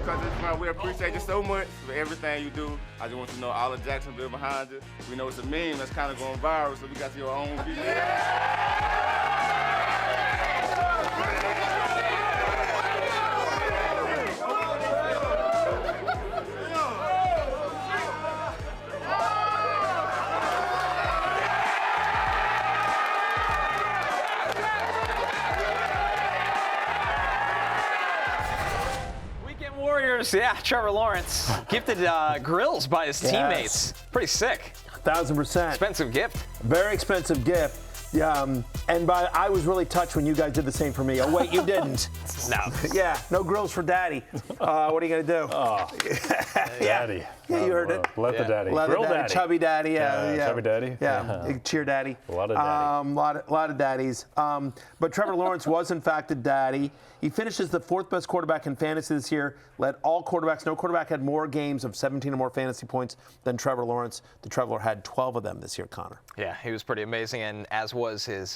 Because we appreciate you so much for everything you do. I just want you to know all of Jacksonville behind you. We know it's a meme that's kind of going viral, so we got your own people. Yeah, Trevor Lawrence gifted grills by his teammates. Pretty sick. 1,000%. Expensive gift. Very expensive gift. Yeah, I was really touched when you guys did the same for me. Oh, wait, you didn't. No. Yeah, no grills for daddy. What are you going to do? Oh, daddy. Yeah, you heard it. Let the daddy. Grill daddy. Chubby daddy. Yeah. Chubby daddy. Yeah. Cheer daddy. A lot of daddy. Lot of daddies. But Trevor Lawrence was, in fact, a daddy. He finishes the fourth best quarterback in fantasy this year. Led all quarterbacks. No quarterback had more games of 17 or more fantasy points than Trevor Lawrence. The Traveler had 12 of them this year, Connor. Yeah, he was pretty amazing, and as was his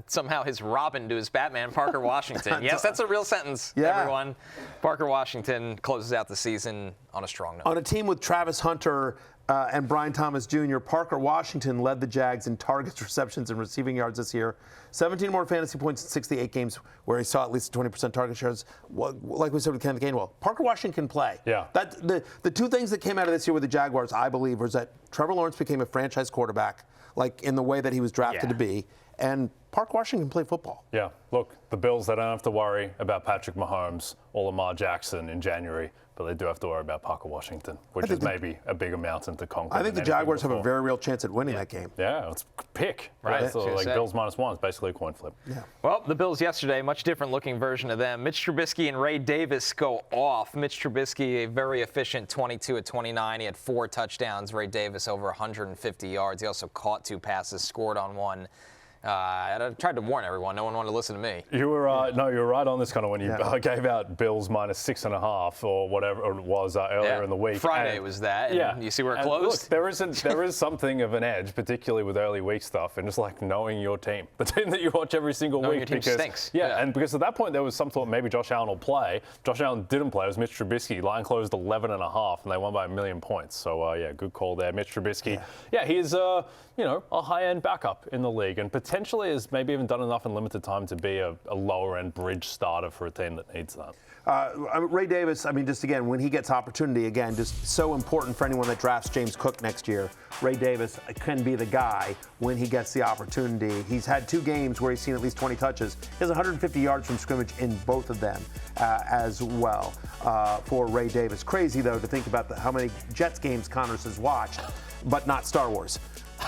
somehow his Robin to his Batman, Parker Washington. Yes, that's a real sentence, everyone. Parker Washington closes out the season on a strong note. On a team with Travis Hunter and Brian Thomas Jr., Parker Washington led the Jags in targets, receptions, and receiving yards this year. 17 more fantasy points in 68 games where he saw at least 20% target shares. Like we said with Kenneth Gainwell, Parker Washington can play. Yeah. The two things that came out of this year with the Jaguars, I believe, was that Trevor Lawrence became a franchise quarterback, like in the way that he was drafted to be, and Parker Washington can play football. Yeah. Look, the Bills, they don't have to worry about Patrick Mahomes or Lamar Jackson in January, but they do have to worry about Parker Washington, which is maybe a bigger mountain to conquer. I think the Jaguars have a very real chance at winning that game. Yeah, it's pick. Right. So like Bills -1 is basically a coin flip. Yeah. Well, the Bills yesterday, much different looking version of them. Mitch Trubisky and Ray Davis go off. Mitch Trubisky, a very efficient 22 of 29. He had 4 touchdowns. Ray Davis over 150 yards. He also caught 2 passes, scored on 1. I tried to warn everyone. No one wanted to listen to me. You were no, you were right on this kind of when you gave out Bills -6.5 or whatever it was earlier in the week. Friday was that. And you see where it closed. Look, there is something of an edge, particularly with early week stuff, and just like knowing your team, the team that you watch every single week. Your team stinks. Yeah, and because at that point there was some thought maybe Josh Allen will play. Josh Allen didn't play. It was Mitch Trubisky. Line closed 11.5, and they won by 1 million points. So good call there, Mitch Trubisky. Yeah, he's a high-end backup in the league, and potentially has maybe even done enough in limited time to be a lower-end bridge starter for a team that needs that. Ray Davis, I mean, just again, when he gets opportunity, again, just so important for anyone that drafts James Cook next year. Ray Davis can be the guy when he gets the opportunity. He's had 2 games where he's seen at least 20 touches. He has 150 yards from scrimmage in both of them as well for Ray Davis. Crazy, though, to think about how many Jets games Connors has watched, but not Star Wars.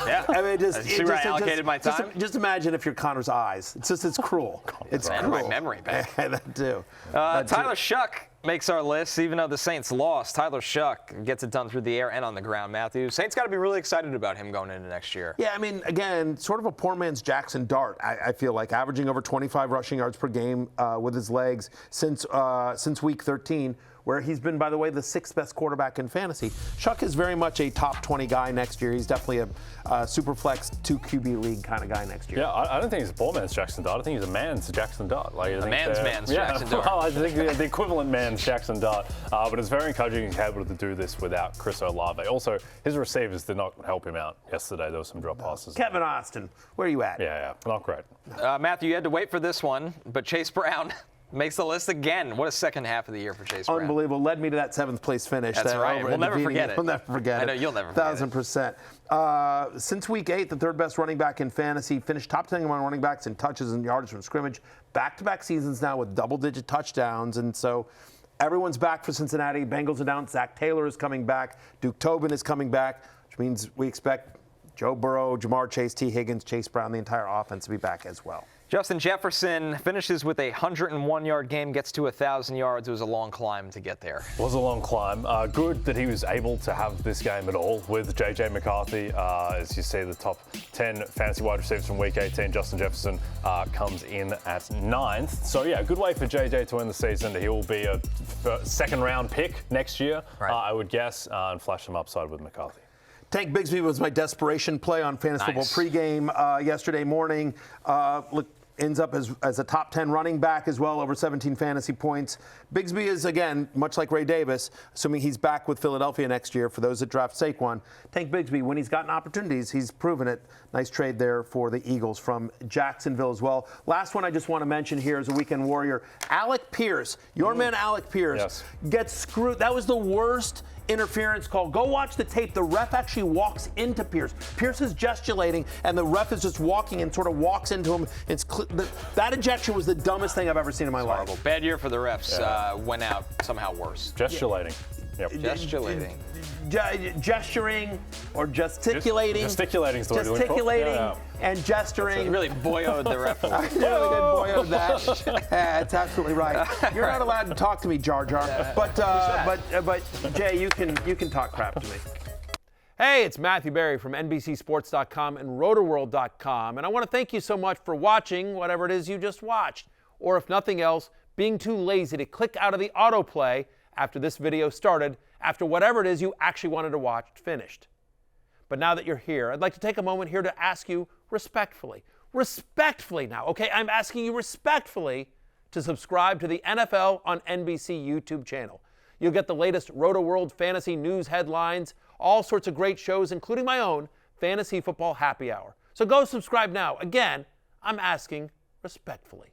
Yeah. I mean, see where I allocated my time? Just imagine if you're Connor's eyes. It's cruel. It's cruel. My memory back. That too. Tyler Shough makes our list, even though the Saints lost. Tyler Shough gets it done through the air and on the ground, Matthew. Saints got to be really excited about him going into next year. Yeah, I mean, again, sort of a poor man's Jackson Dart, I feel like, averaging over 25 rushing yards per game with his legs since week 13. Where he's been, by the way, the 6th best quarterback in fantasy. Shough is very much a top 20 guy next year. He's definitely a super flex 2 QB league kind of guy next year. Yeah, I don't think he's a poor man's Jackson Dart. I think he's a man's Jackson Dart. Like, man's Jackson Dart. Well, I think the equivalent man's Jackson Dart. But it's very encouraging he's able to do this without Cris Olave. Also, his receivers did not help him out yesterday. There were some drop passes. Kevin Austin, where are you at? Yeah, not great. Matthew, you had to wait for this one, but Chase Brown makes the list again. What a second half of the year for Chase Brown. Unbelievable. Led me to that 7th place finish. That's right. We'll never forget it. We'll never forget it. I know you'll never forget 1,000%. Since week 8, the 3rd best running back in fantasy, finished top 10 among running backs in touches and yards from scrimmage. Back-to-back seasons now with double-digit touchdowns. And so everyone's back for Cincinnati. Bengals announced Zach Taylor is coming back. Duke Tobin is coming back, which means we expect Joe Burrow, Jamar Chase, T. Higgins, Chase Brown, the entire offense to be back as well. Justin Jefferson finishes with a 101-yard game, gets to 1,000 yards. It was a long climb to get there. It was a long climb. Good that he was able to have this game at all with J.J. McCarthy. As you see, the top 10 fantasy wide receivers from Week 18, Justin Jefferson comes in at 9th. So, yeah, good way for J.J. to end the season. He will be a second-round pick next year, I would guess, and flash some upside with McCarthy. Tank Bigsby was my desperation play on Fantasy Football pregame yesterday morning. Ends up as a top 10 running back as well, over 17 fantasy points. Bigsby is, again, much like Ray Davis, assuming he's back with Philadelphia next year, for those that draft Saquon, Tank Bigsby, when he's gotten opportunities, he's proven it. Nice trade there for the Eagles from Jacksonville as well. Last one I just want to mention here is a weekend warrior. Alec Pierce, your man Alec Pierce, gets screwed. That was the worst interference call. Go watch the tape. The ref actually walks into Pierce. Pierce is gesticulating, and the ref is just walking and sort of walks into him. That ejection was the dumbest thing I've ever seen in my life. Bad year for the refs. Went out somehow worse. Gesticulating. Yep. Gesticulating. Gesturing or gesticulating. Gesticulating is the word you're looking for. Gesticulating and gesturing. You really boyoed the ref. I really did boyo that. That's absolutely right. You're not allowed to talk to me, Jar Jar. But Jay, you can talk crap to me. Hey, it's Matthew Berry from NBCSports.com and Rotoworld.com, and I want to thank you so much for watching whatever it is you just watched, or if nothing else, being too lazy to click out of the autoplay after this video started, after whatever it is you actually wanted to watch finished. But now that you're here, I'd like to take a moment here to ask you respectfully now, okay? I'm asking you respectfully to subscribe to the NFL on NBC YouTube channel. You'll get the latest Roto-World fantasy news headlines, all sorts of great shows, including my own Fantasy Football Happy Hour. So go subscribe now. Again, I'm asking respectfully.